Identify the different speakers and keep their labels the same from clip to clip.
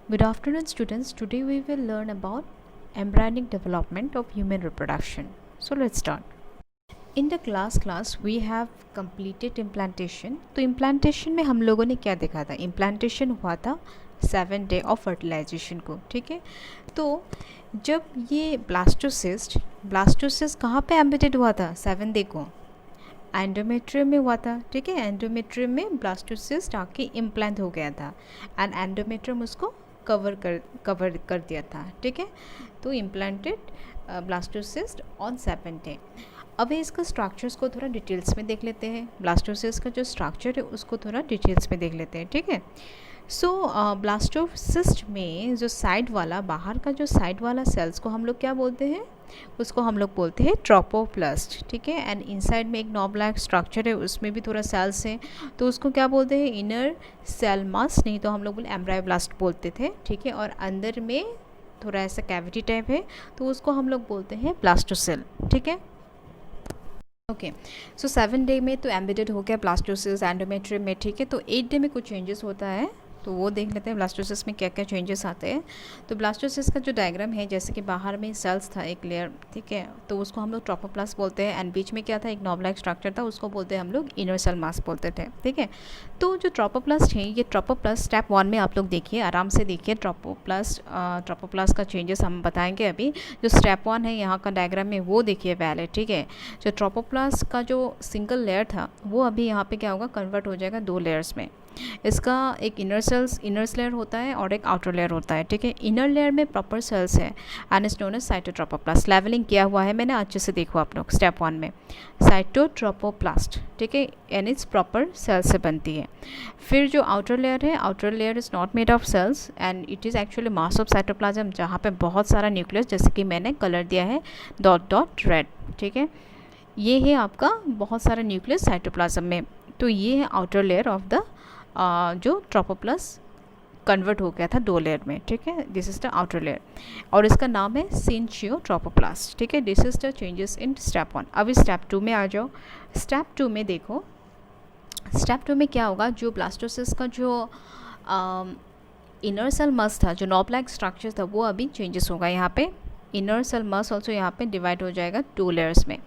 Speaker 1: Good afternoon, students. Today we will learn about embryonic development of human reproduction. So let's start. In the class we have completed implantation. तो implantation में हम लोगों ने क्या देखा था? implantation हुआ था 7 day of fertilization को, ठीक है। तो जब ये ब्लास्टोसिस्ट कहाँ पे एम्बेडेड हुआ था 7 day को? एंडोमेट्रियम में हुआ था, ठीक है। एंडोमेट्रियम में ब्लास्टोसिस्ट आके इम्प्लांट हो गया था एंड एंडोमेट्रियम उसको कवर कर दिया था, ठीक है। तो इम्प्लांटेड ब्लास्टोसिस्ट ऑन 7 डे। अब इसका स्ट्रक्चर्स को थोड़ा डिटेल्स में देख लेते हैं। ब्लास्टोसिस्ट का जो स्ट्रक्चर है उसको थोड़ा डिटेल्स में देख लेते हैं, ठीक है। सो ब्लास्टोसिस्ट में जो साइड वाला, बाहर का जो साइड वाला सेल्स को हम लोग क्या बोलते हैं? उसको हम लोग बोलते हैं ट्रोपोप्लास्ट, ठीक है। एंड इनसाइड में एक नॉब लाइक स्ट्रक्चर है, उसमें भी थोड़ा सेल्स हैं, तो उसको क्या बोलते हैं? इनर सेल मास, नहीं तो हम लोग बोले एम्ब्रायोब्लास्ट बोलते थे, ठीक है। और अंदर में थोड़ा ऐसा कैविटी टाइप है, तो उसको हम लोग बोलते हैं ब्लास्टोसेल, ठीक है। ओके, सो 7 डे में तो एम्बेडेड हो गया ब्लास्टोसिस्ट एंडोमेट्रियम में, ठीक है। तो 8 डे में कुछ चेंजेस होता है, तो वो देख लेते हैं ब्लास्टोसिस्ट में क्या क्या चेंजेस आते हैं। तो ब्लास्टोसिस्ट का जो डायग्राम है, जैसे कि बाहर में सेल्स था एक लेयर, ठीक है, तो उसको हम लोग ट्रोपोप्लास्ट बोलते हैं। एंड बीच में क्या था? एक नॉब लाइक स्ट्रक्चर था, उसको बोलते हैं हम लोग इनर सेल मास बोलते थे, ठीक है। तो जो ट्रोपोप्लास्ट है, ये ट्रोपोप्लास्ट स्टेप 1 में आप लोग देखिए, आराम से देखिए। ट्रोपोप्लास्ट का चेंजेस हम बताएंगे अभी। जो स्टेप 1 है यहाँ का डायग्राम में, वो देखिए पहले, ठीक है। जो ट्रोपोप्लास्ट का जो सिंगल लेयर था, वो अभी यहाँ पे क्या होगा? कन्वर्ट हो जाएगा 2 लेयर्स में। इसका एक इनर लेयर होता है और एक आउटर लेयर होता है, ठीक है। इनर लेयर में प्रॉपर सेल्स है and is known as cytotrophoblast. Levelling किया हुआ है मैंने, अच्छे से देखो आप लोग। स्टेप 1 में साइटोट्रोपोप्लास्ट, ठीक है, एंड इट्स प्रॉपर सेल से बनती है। फिर जो आउटर लेयर है, outer layer is not made of cells and it is actually mass of cytoplasm, जहाँ पे बहुत सारा न्यूक्लियस, जैसे कि मैंने कलर दिया है डॉट डॉट रेड, ठीक है। ये है आपका बहुत सारा न्यूक्लियस साइटोप्लाज्म में। तो ये है आउटर लेयर ऑफ द जो ट्रोपोप्लास्ट कन्वर्ट हो गया था 2 लेयर में, ठीक है। This is the outer layer और इसका नाम है सिंचियो ट्रोपोप्लास्ट, ठीक है। This is the changes in step 1। अभी स्टेप 2 में आ जाओ। स्टेप 2 में देखो, स्टेप 2 में क्या होगा? जो ब्लास्टोसिस्ट का जो इनर सेल मस था, जो नॉब लाइक स्ट्रक्चर था, वो अभी चेंजेस होगा। यहाँ पे इनर सेल मस ऑल्सो यहाँ पे डिवाइड हो जाएगा 2 लेयर्स में।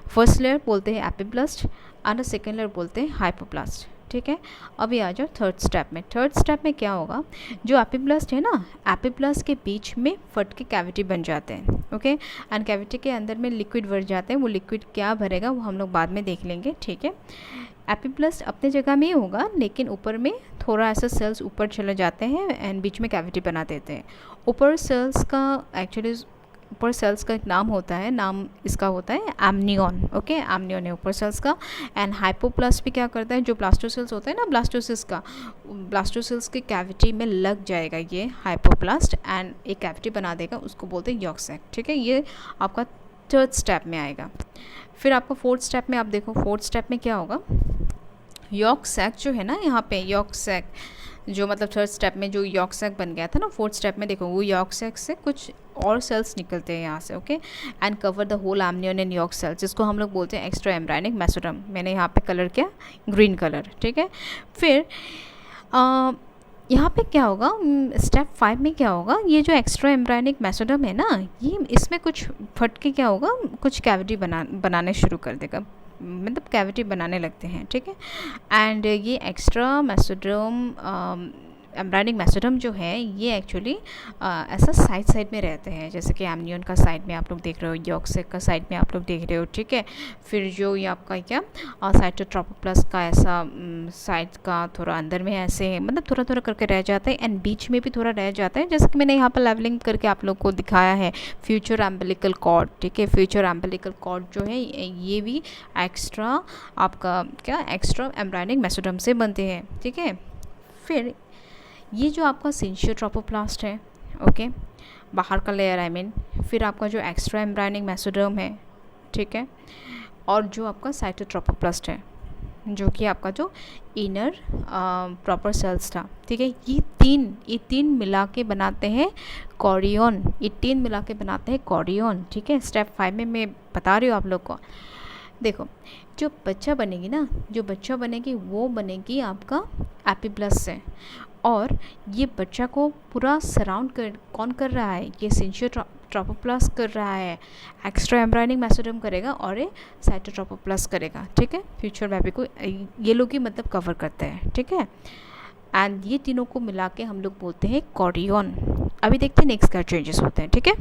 Speaker 1: फर्स्ट लेयर बोलते हैं एपिब्लास्ट एंड सेकेंड लेयर बोलते हैं हाइपोप्लास्ट, ठीक है। अभी आ जाओ थर्ड स्टेप में। थर्ड स्टेप में क्या होगा? जो एपिब्लास्ट है ना, एपिब्लास्ट के बीच में फट के कैविटी बन जाते हैं, ओके। एंड कैविटी के अंदर में लिक्विड भर जाते हैं। वो लिक्विड क्या भरेगा वो हम लोग बाद में देख लेंगे, ठीक है। एपिब्लास्ट अपने जगह में ही होगा, लेकिन ऊपर में थोड़ा ऐसा सेल्स ऊपर चले जाते हैं एंड बीच में कैविटी बना देते हैं। ऊपर सेल्स का एक्चुअली ऊपर सेल्स का एक नाम होता है, नाम इसका होता है एमनियन, ओके। एमनियन है ऊपर सेल्स का। एंड हाइपोप्लास्ट भी क्या करता है? जो ब्लास्टोसेल्स होता है ना, ब्लास्टोसेल्स के कैविटी में लग जाएगा ये हाइपोप्लास्ट एंड एक कैविटी बना देगा, उसको बोलते हैं यॉर्क सैक, ठीक है। ये आपका थर्ड स्टेप में आएगा। फिर आपका फोर्थ स्टेप में आप देखो, फोर्थ स्टेप में क्या होगा? यॉर्क सैक जो है ना, यहाँ पे यॉर्क सैक जो मतलब थर्ड स्टेप में जो यॉर्क सैक बन गया था ना, फोर्थ स्टेप में देखो, वो यॉर्क सैक से कुछ और सेल्स निकलते हैं यहाँ से, okay. And cover the whole amnion and yolk cells, जिसको हम लोग बोलते हैं एक्स्ट्रा एम्ब्रायनिक मेसोडर्म। मैंने यहाँ पे कलर किया ग्रीन कलर, ठीक है। फिर यहाँ पे क्या होगा? स्टेप 5 में क्या होगा? ये जो एक्स्ट्रा एम्ब्रायनिक मेसोडर्म है ना, ये इसमें कुछ फट के क्या होगा? कुछ कैविटी बनाने शुरू कर देगा, मतलब कैविटी बनाने लगते हैं, ठीक है। एंड ये एक्स्ट्रा मेसोडर्म एम्ब्रायनिक मेसोडर्म जो है, ये एक्चुअली ऐसा साइड में रहते हैं, जैसे कि एमनियन का साइड में आप लोग देख रहे हो, यॉर्क सैक का साइड में आप लोग देख रहे हो, ठीक है। फिर जो ये आपका क्या साइटोट्रोपोप्लास्ट का ऐसा साइड का थोड़ा अंदर में ऐसे मतलब थोड़ा थोड़ा करके रह जाता है एंड बीच में भी थोड़ा रह जाता है, जैसे कि मैंने यहाँ पर लेवलिंग करके आप लोग को दिखाया है। फ्यूचर एम्बिलिकल कॉर्ड, ठीक है। फ्यूचर एम्बिलिकल कॉर्ड जो है, ये भी एक्स्ट्रा आपका क्या एक्स्ट्रा एम्ब्रायनिक मेसोडर्म से बनते हैं, ठीक है। फिर ये जो आपका सिंचियो ट्रोपोप्लास्ट है, ओके, बाहर का लेयर आई मीन। फिर आपका जो एक्स्ट्रा एम्ब्रायनिक मेसोडर्म है, ठीक है, और जो आपका साइटोट्रोपोप्लास्ट है, जो कि आपका जो इनर प्रॉपर सेल्स था, ठीक है। ये तीन मिला के बनाते हैं कॉरियन। ये 3 मिला के बनाते हैं कॉरियन, ठीक है। स्टेप 5 में मैं बता रही हूँ आप लोग को। देखो, जो बच्चा बनेगी ना, जो बच्चा बनेगी वो बनेगी आपका एपिब्लास्ट से। और ये बच्चा को पूरा सराउंड कौन कर रहा है, ये सिंशियो ट्रोपोप्लास्ट कर रहा है, एक्स्ट्रा एम्ब्रायनिक मेसोडर्म करेगा और ये साइटोट्रोपोप्लास्ट करेगा, ठीक है। फ्यूचर बेबी को ये लोग ही मतलब कवर करते हैं, ठीक है। एंड ये तीनों को मिला के हम लोग बोलते हैं कॉरियन। अभी देखते हैं नेक्स्ट क्या चेंजेस होते हैं, ठीक है।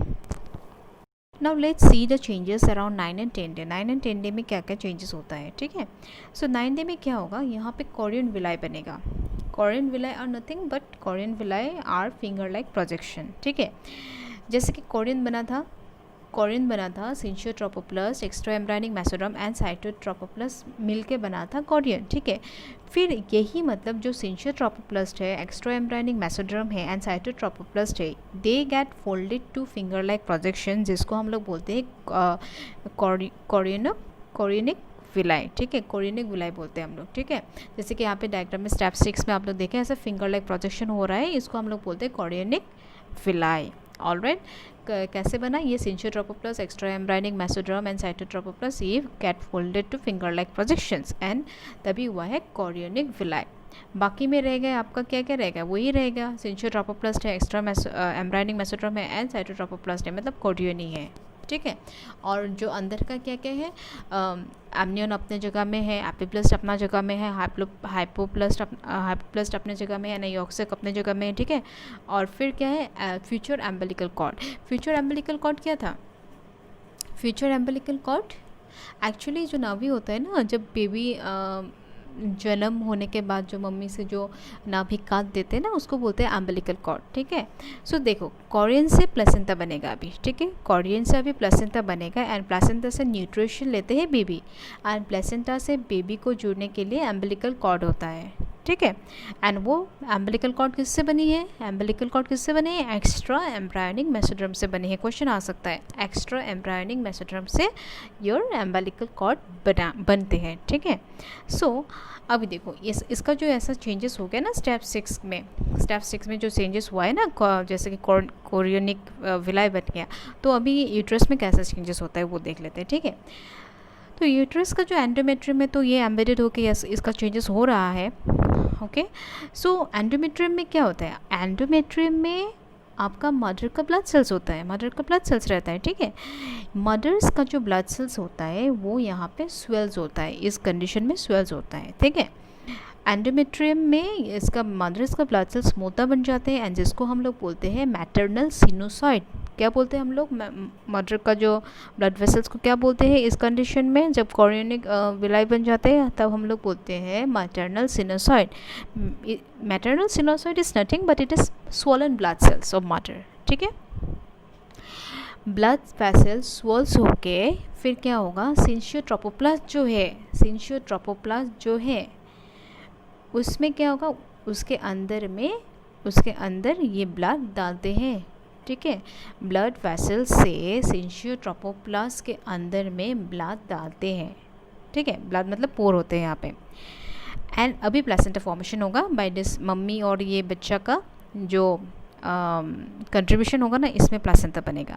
Speaker 1: Now let's see the changes around 9 and 10 day. 9 and 10 day में क्या क्या चेंजेस होता है, ठीक है। सो 9 डे में क्या होगा, यहाँ पे कोरियन विलाई बनेगा। Chorion villi are nothing but chorion villi are finger like projection, ठीक है। जैसे कि कोरियन बना था syncytiotrophoblast, extra embryonic mesoderm and cytotrophoblast मिल के बना था कोरियन, ठीक है। फिर यही मतलब जो सिंशियो ट्रोपोप्लास्ट है, एक्स्ट्रा एम्ब्रायनिक मेसोडर्म है एंड साइटोट्रोपोप्लास्ट है, they get folded to finger like projection, जिसको हम लोग बोलते हैं कोरियनिक विलाई, ठीक है। कोरियनिक विलाई बोलते हैं हम लोग, ठीक है। जैसे कि यहाँ पे डायग्राम में स्टेप 6 में आप लोग देखें ऐसा फिंगर लाइक प्रोजेक्शन हो रहा है, इसको हम लोग बोलते हैं कोरियनिक विलाई। ऑलराइट, कैसे बना ये syncytiotrophoblast, extra embryonic mesoderm and cytotrophoblast, ये get folded to finger like projections and तभी हुआ है कोरियनिक विलाई। बाकी में रह गए आपका क्या क्या रहेगा, वही रहेगा, सिंशियो ट्रोपोप्लास्ट है, एक्स्ट्रा एम्ब्रायनिक मेसोडर्म है एंड साइटोट्रोपोप्लास्ट है, मतलब कोरियन ही है, ठीक है। और जो अंदर का क्या क्या है, एमनियन अपने जगह में है, एपिप्लस्ट अपना जगह में है, हाइपोप्लस्ट अपने जगह में है, नाइऑक्सिक अपने जगह में है, ठीक है। और फिर क्या है, future umbilical cord. Future umbilical cord क्या था, फ्यूचर एम्बिलिकल कॉर्ड एक्चुअली जो नाभि होता है ना, जब बेबी जन्म होने के बाद जो मम्मी से जो नाभि काट देते हैं ना, उसको बोलते हैं एम्बिलिकल कॉर्ड, ठीक है। सो देखो कोरियन से प्लेसेंटा बनेगा अभी, ठीक है। कोरियन से अभी प्लेसेंटा बनेगा एंड प्लेसेंटा से न्यूट्रिशन लेते हैं बेबी एंड प्लेसेंटा से बेबी को जुड़ने के लिए एम्बिलिकल कॉर्ड होता है, ठीक है। एंड वो एम्बिलिकल कॉर्ड किससे बनी है, एम्बिलिकल कॉर्ड किससे बनी है, एक्स्ट्रा एम्ब्रायनिक मेसोडर्म से बनी है। क्वेश्चन आ सकता है, एक्स्ट्रा एम्ब्रायनिक मेसोडर्म से योर एम्बिलिकल कॉर्ड बनते हैं, ठीक है। सो अभी देखो इसका जो ऐसा चेंजेस हो गया ना स्टेप 6 में जो चेंजेस हुआ है ना, जैसे कि कोरियनिक विलाई बन गया, तो अभी यूट्रस में कैसा चेंजेस होता है वो देख लेते हैं, ठीक है। तो यूट्रस का जो एंडोमेट्रियम में तो ये एम्बेडेड होकर इसका चेंजेस हो रहा है, ओके। सो एंडोमेट्रियम में क्या होता है, एंडोमेट्रियम में आपका मदर का ब्लड सेल्स होता है, मदर का ब्लड सेल्स रहता है, ठीक है। मदर्स का जो ब्लड सेल्स होता है वो यहाँ पे स्वेल्स होता है, इस कंडीशन में स्वेल्स होता है, ठीक है। एंडोमेट्रियम में इसका मदर्स का ब्लड सेल्स मोटा बन जाते हैं एंड जिसको हम लोग बोलते हैं मैटरनल सिनोसॉइड। क्या बोलते हैं हम लोग, मदर का जो ब्लड वेसल्स को क्या बोलते हैं इस कंडीशन में, जब कोरियनिक विलाई बन जाते हैं तब हम लोग बोलते हैं maternal sinusoid. Maternal sinusoid is nothing but it is swollen blood cells of mother, ठीक है। ब्लड वेसल्स स्वॉल्स होके फिर क्या होगा, सिंशियो ट्रोपोप्लास्ट जो है उसमें क्या होगा, उसके अंदर ये ब्लड डालते हैं, ठीक है। ब्लड वेसल से सिंशियो ट्रोपोप्लास्ट के अंदर में ब्लड डालते हैं, ठीक है। ब्लड मतलब पोर होते हैं यहाँ पे। एंड अभी प्लेसेंटा फॉर्मेशन होगा बाय दिस मम्मी और ये बच्चा का जो कंट्रीब्यूशन होगा ना, इसमें प्लेसेंटा बनेगा।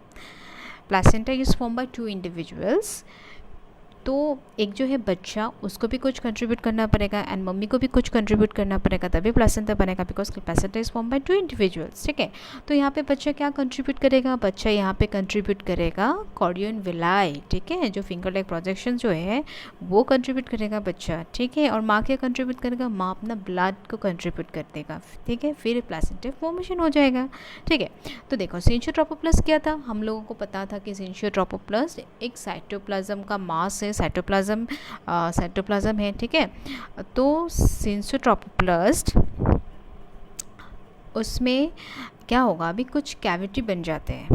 Speaker 1: Placenta is form by 2 individuals, तो एक जो है बच्चा उसको भी कुछ कंट्रीब्यूट करना पड़ेगा एंड मम्मी को भी कुछ कंट्रीब्यूट करना पड़ेगा, तभी प्लेसेंटा बनेगा, because placenta is form by 2 individuals, ठीक है। तो यहाँ पे बच्चा क्या कंट्रीब्यूट करेगा, बच्चा यहाँ पे कंट्रीब्यूट करेगा कोरियन विलाई, ठीक है। जो फिंगर लाइक प्रोजेक्शन जो है वो कंट्रीब्यूट करेगा बच्चा, ठीक है। और माँ क्या कंट्रीब्यूट करेगा, माँ अपना ब्लड को कंट्रीब्यूट कर देगा, ठीक है। फिर प्लेसेंटा फॉर्मेशन हो जाएगा, ठीक है। तो देखो सिंशियो ट्रोपोप्लास्ट क्या था, हम लोगों को पता था कि सिंशियो ट्रोपोप्लास्ट एक साइटोप्लाज्म का मास है, साइटोप्लाज्म है, ठीक है। तो सिंशियो ट्रोपोप्लास्ट उसमें क्या होगा, अभी कुछ कैविटी बन जाते हैं,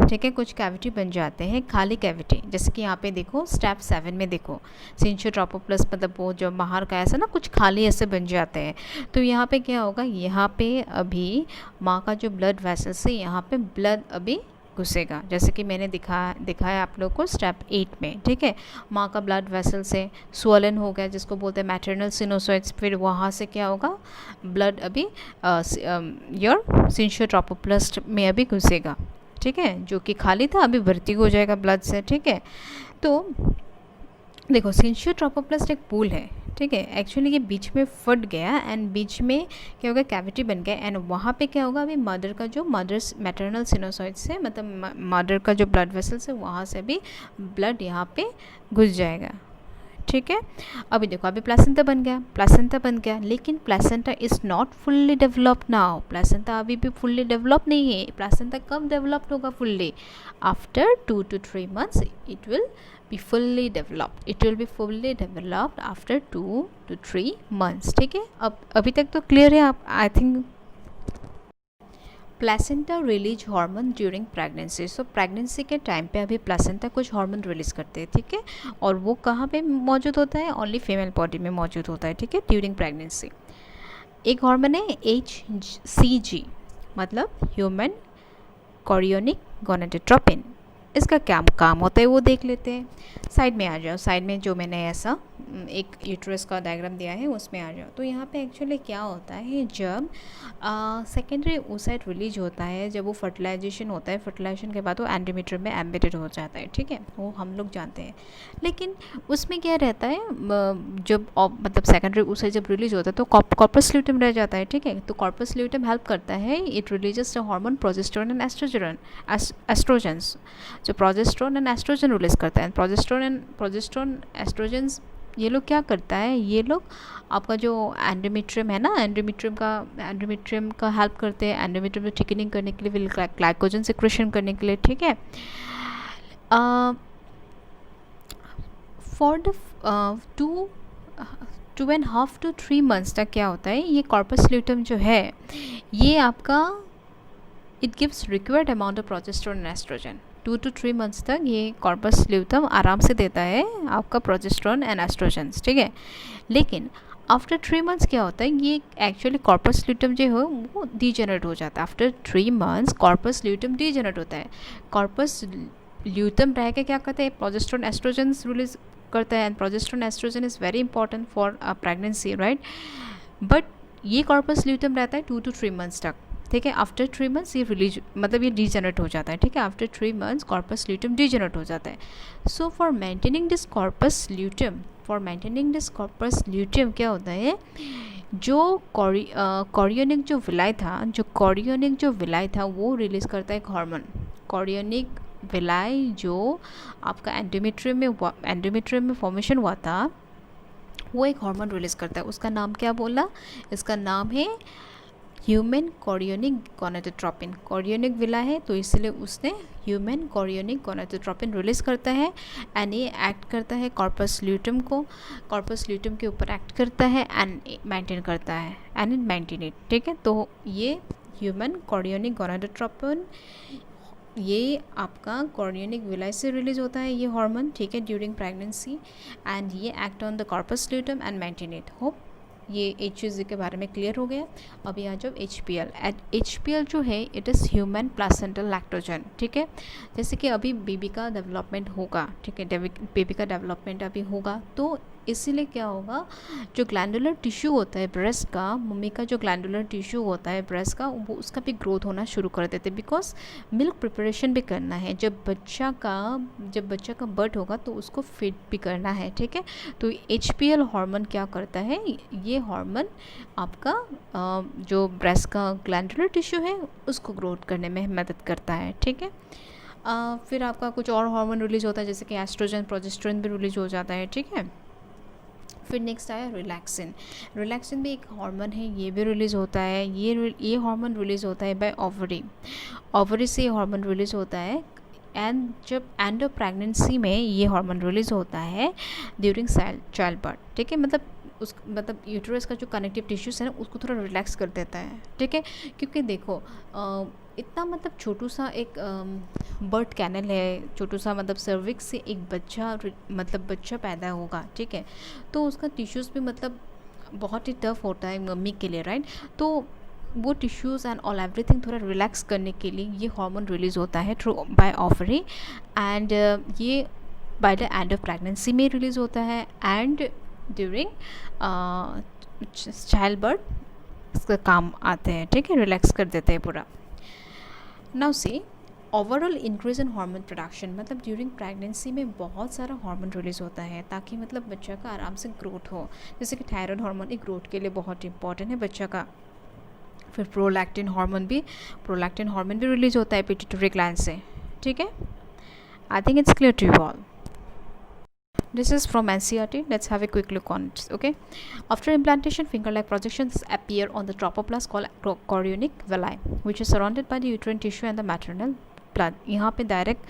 Speaker 1: ठीक है। कुछ कैविटी बन जाते हैं, खाली कैविटी, जैसे कि यहाँ पे देखो स्टेप 7 में देखो सिंशियो ट्रोपोप्लास्ट मतलब वो जो बाहर का ऐसा ना कुछ खाली ऐसे बन जाते हैं। तो यहाँ पे क्या होगा, यहाँ पे अभी माँ का जो ब्लड वेसल से यहाँ पे ब्लड अभी घुसेगा, जैसे कि मैंने दिखाया आप लोग को स्टेप 8 में, ठीक है। माँ का ब्लड वेसल से स्वॉलन हो गया, जिसको बोलते हैं मैटरनल सिनोसॉइड्स, फिर वहाँ से क्या होगा, ब्लड अभी योर सिंशियो ट्रोपोप्लास्ट में अभी घुसेगा, ठीक है। जो कि खाली था अभी भर्ती हो जाएगा ब्लड से, ठीक है। तो देखो सिंशू ट्रोपोप्लास्ट एक पूल है, ठीक है। एक्चुअली ये बीच में फट गया एंड बीच में क्या होगा, कैविटी बन गया एंड वहाँ पे क्या होगा, अभी मदर का जो मदर्स मैटरनल सिनोसॉइड से मतलब मदर का जो ब्लड वेसल्स है वहाँ से भी ब्लड यहाँ पे घुस जाएगा, ठीक है। अभी देखो अभी प्लेसेंटा बन गया, लेकिन placenta is not fully developed now. Placenta अभी भी फुल्ली डेवलप नहीं है। प्लेसेंटा कब डेवलप्ड होगा fully? After 2 to 3 months it will be fully developed. It will be fully developed after 2 to 3 months, ठीक है। अब अभी तक तो क्लियर है आप, I think. Placenta release hormone during pregnancy. So pregnancy के टाइम पे अभी प्लेसेंटा कुछ हार्मोन रिलीज़ करते हैं, ठीक है। और वो कहाँ पे मौजूद होता है? ओनली फीमेल बॉडी में मौजूद होता है, ठीक है, ड्यूरिंग प्रेगनेंसी। एक हार्मोन है HCG, मतलब ह्यूमन कोरियोनिक गोनाडोट्रोपिन। इसका क्या काम होता है वो देख लेते हैं। साइड में आ जाओ, साइड में जो मैंने ऐसा एक यूट्रस का डायग्राम दिया है उसमें आ जाओ। तो यहाँ पे एक्चुअली क्या होता है, जब सेकेंडरी oocyte रिलीज होता है, जब वो फर्टिलाइजेशन होता है, फर्टिलाइजेशन के बाद वो एंडोमेट्रियम में एम्बेडेड हो जाता है, ठीक है, वो हम लोग जानते हैं। लेकिन उसमें क्या रहता है, जब मतलब सेकेंडरी oocyte जब रिलीज होता है तो कॉर्पस ल्यूटेम रह जाता है, ठीक है। तो कॉर्पस ल्यूटेम हेल्प करता है, it releases the hormone progesterone and estrogens. जो प्रोजेस्टेरोन एंड एस्ट्रोजन रिलीज करता है, प्रोजेस्टेरोन एस्ट्रोजन्स, ये लोग क्या करता है, ये लोग आपका जो एंडोमेट्रियम है ना, एंडोमेट्रियम का हेल्प करते हैं एंडोमेट्रियम को थिकनिंग करने के लिए, ग्लाइकोजन सिक्रेशन करने के लिए, ठीक है। फॉर द 2.5 to 3 months तक क्या होता है, ये कॉर्पस ल्यूटेम जो है ये आपका it gives required amount of progesterone and estrogen. 2 to 3 months तक ये कॉर्पस ल्यूटेम आराम से देता है आपका प्रोजेस्टेरोन एंड एस्ट्रोजन्स, ठीक है। लेकिन आफ्टर 3 months क्या होता है, ये एक्चुअली कॉर्पस ल्यूटेम जो है वो डीजेनरेट हो जाता है। After 3 months corpus luteum degenerate होता है। कॉर्पस ल्यूटेम रह के क्या करते हैं, प्रोजेस्टेरोन एस्ट्रोजन्स रिलीज करता है and progesterone estrogen is very important for pregnancy, right. But ये कॉर्पस ल्यूटेम रहता है 2 to 3 months तक, ठीक है। आफ्टर 3 months ये रिलीज मतलब ये डीजेनरेट हो जाता है, ठीक है। After 3 months corpus luteum degenerate हो जाता है। So for maintaining this corpus luteum क्या होता है, जो कोरियोनिक जो विलाई था वो रिलीज़ करता है एक हार्मोन। कोरियोनिक विलाई जो आपका एंडोमेट्रियम में फॉर्मेशन हुआ था, वो एक हार्मोन रिलीज़ करता है। उसका नाम क्या बोला, इसका नाम है human chorionic gonadotropin. Chorionic villa है तो इसलिए उसने ह्यूमन कोरियोनिक गोनाडोट्रोपिन रिलीज़ करता है एंड ये एक्ट करता है कॉर्पस ल्यूटेम के ऊपर एक्ट करता है एंड मेंटेन करता है एंड इट मेंटेन इट, ठीक है। तो ये ह्यूमन कोरियोनिक गोनाडोट्रोपिन ये आपका कोरियोनिक विलाई से रिलीज होता है ये हार्मोन, ठीक है, ड्यूरिंग प्रेगनेंसी एंड ये act on the corpus luteum and maintain it. Hope ये HCG के बारे में क्लियर हो गया। अभी आ जाओ HPL जो है it is human placental lactogen, ठीक है। जैसे कि अभी बेबी का डेवलपमेंट होगा, ठीक है, बेबी का डेवलपमेंट अभी होगा, तो इसीलिए क्या होगा, जो ग्लैंडुलर टिश्यू होता है ब्रेस्ट का, मम्मी का जो ग्लैंडुलर टिश्यू होता है ब्रेस्ट का, वो उसका भी ग्रोथ होना शुरू कर देते हैं, बिकॉज मिल्क प्रिपरेशन भी करना है। जब बच्चा का बर्थ होगा तो उसको फीड भी करना है, ठीक है। तो HPL हार्मोन क्या करता है, ये हार्मोन आपका जो ब्रेस्ट का ग्लैंडुलर टिश्यू है उसको ग्रोथ करने में मदद करता है, ठीक है। फिर आपका कुछ और हार्मोन रिलीज होता है जैसे कि एस्ट्रोजन, प्रोजेस्टेरोन भी रिलीज हो जाता है, ठीक है। फिर नेक्स्ट आया रिलैक्सिन भी एक हार्मोन है, ये भी रिलीज़ होता है। ये हार्मोन रिलीज़ होता है बाय ओवरी से ये हार्मोन रिलीज़ होता है एंड जब एंड ऑफ प्रेगनेंसी में ये हार्मोन रिलीज़ होता है ड्यूरिंग चाइल्ड बर्थ, ठीक है। मतलब यूट्रस का जो कनेक्टिव टिश्यूज़ है ना उसको थोड़ा रिलैक्स कर देता है, ठीक है। क्योंकि देखो इतना मतलब छोटू सा एक बर्थ कैनल है, छोटू सा मतलब सर्विक्स से एक बच्चा पैदा होगा, ठीक है। तो उसका टिश्यूज़ भी मतलब बहुत ही टफ होता है मम्मी के लिए, राइट। तो वो टिश्यूज़ एंड ऑल एवरीथिंग थोड़ा रिलैक्स करने के लिए ये हार्मोन रिलीज़ होता है थ्रू बाय ओवरी एंड ये by the end of pregnancy में रिलीज़ होता है एंड ड्यूरिंग चाइल्ड बर्थ इसका काम आते हैं, ठीक है, रिलैक्स कर देते हैं पूरा। Now see overall increase in hormone production, मतलब ड्यूरिंग प्रेगनेंसी में बहुत सारा हार्मोन रिलीज़ होता है ताकि मतलब बच्चा का आराम से ग्रोथ हो। जैसे कि थायराइड हार्मोन एक ग्रोथ के लिए बहुत इंपॉर्टेंट है बच्चा का। फिर प्रोलैक्टिन हार्मोन भी रिलीज़ होता है पिट्यूटरी ग्लैंड से, ठीक है। I think it's clear to you all. This is from NCERT. Let's have a quick look on it. Okay. After implantation, finger-like projections appear on the tropoplas called chorionic villi, which is surrounded by the uterine tissue and the maternal blood. यहाँ पे direct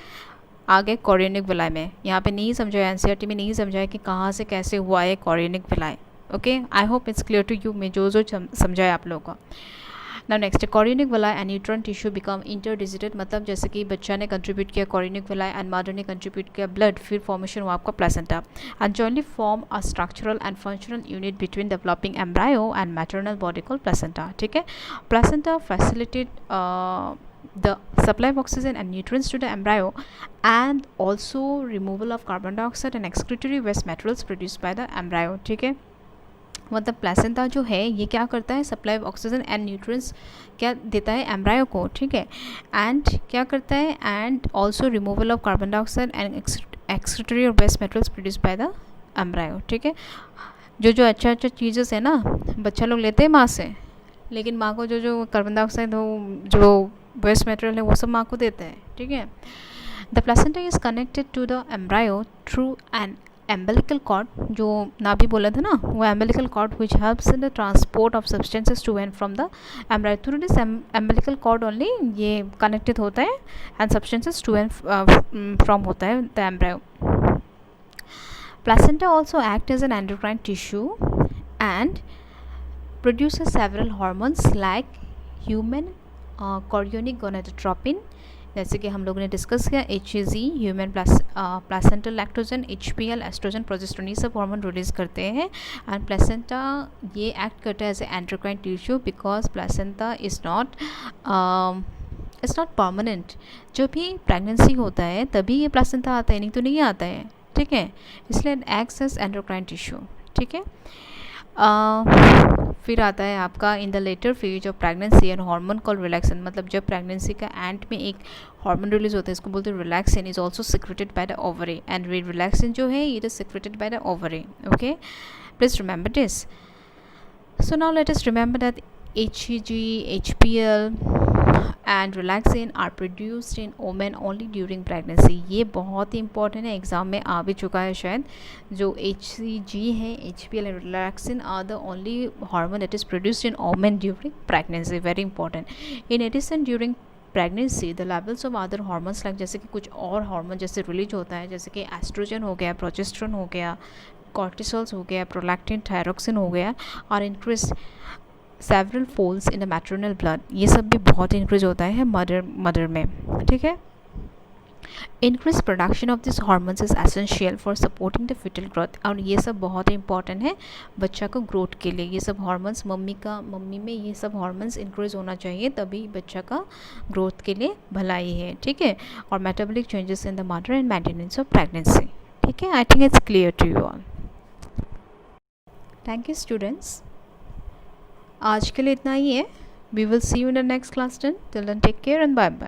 Speaker 1: आ गए chorionic villi में. यहाँ पे नहीं समझाया, NCERT में नहीं समझाया कि कहाँ से कैसे हुआ है chorionic villi. Okay, I hope it's clear to you. मैं जो समझाया आप लोगों को. Now next, chorionic villi and uterine tissue become interdigited, मतलब जैसे कि बच्चा ने कंट्रीब्यूट किया chorionic villi and mother ने कंट्रीब्यूट किया blood, फिर फॉर्मेशन हुआ आपका placenta, and jointly form a structural and functional unit between developing embryo and maternal body called placenta. ठीक है. Placenta facilitate the supply of oxygen and nutrients to the embryo and also removal of carbon dioxide and excretory waste materials produced by the embryo. ठीक है. मतलब placenta जो है ये क्या करता है, supply of oxygen and nutrients क्या देता है एम्ब्रायो को, ठीक है. एंड क्या करता है, and also removal of carbon dioxide and excretory और waste materials produce by the embryo. ठीक है. जो अच्छा चीज़ें है ना बच्चा लोग लेते हैं माँ से, लेकिन माँ को जो कार्बन डाइऑक्साइड हो, जो वेस्ट मटेरियल है वो सब माँ को देते हैं. ठीक है. The placenta is connected to the embryo through an umbilical cord, जो नाभि बोला था ना, वो umbilical cord which helps in the transport of substances to and from the embryo. Through this umbilical cord only ये connected होता है and substances to and from होता है the embryo. Placenta also act as an endocrine tissue and produces several hormones like human chorionic gonadotropin, जैसे कि हम लोगों ने डिस्कस किया, HCG human placental lactogen, HPL estrogen, progesterone, ये सब हार्मोन रिलीज़ करते हैं. एंड प्लेसेंटा ये एक्ट करता है as a endocrine tissue because placenta is not permanent. जब भी प्रेगनेंसी होता है तभी ये प्लेसेंटा आता है, नहीं तो नहीं आता है. ठीक है. इसलिए एक्ट्स एज एंडोक्राइन टिश्यू. ठीक है. फिर आता है आपका in the later phase of pregnancy and hormone call relaxin, मतलब जब प्रेगनेंसी का एंड में एक हार्मोन रिलीज होता है, इसको बोलते हैं relaxin, is also secreted by the ovary. And relaxin जो है it is secreted by the ovary. Okay, please remember this. So now let us remember that HCG, HPL and relaxin are produced in women only during pregnancy. ये बहुत ही important है, exam में आ भी चुका है शायद. जो HCG है, HPL and relaxin are the only hormone that is produced in women during pregnancy. Very important. In addition during pregnancy the levels of other hormones like, जैसे कि कुछ और हार्मोन जैसे रिलीज होता है, जैसे कि एस्ट्रोजन हो गया, प्रोजेस्टेरोन हो गया, कॉर्टिसोल्स हो गया, प्रोलैक्टिन, थायरोक्सिन हो गया, और increase several folds in the maternal blood. ये सब भी बहुत इंक्रीज होता है मदर में. ठीक है. Increase production of this hormones is essential for supporting the fetal growth. और ये सब बहुत इंपॉर्टेंट है बच्चा को ग्रोथ के लिए. ये सब हार्मोन्स मम्मी में ये सब हार्मोन्स इंक्रीज होना चाहिए, तभी बच्चा का ग्रोथ के लिए भलाई है. ठीक है. और metabolic changes in the mother and maintenance of pregnancy. ठीक है. I think it's clear to you all. Thank you students. आज के लिए इतना ही है. We will see you in the next class. Till then take care and bye bye.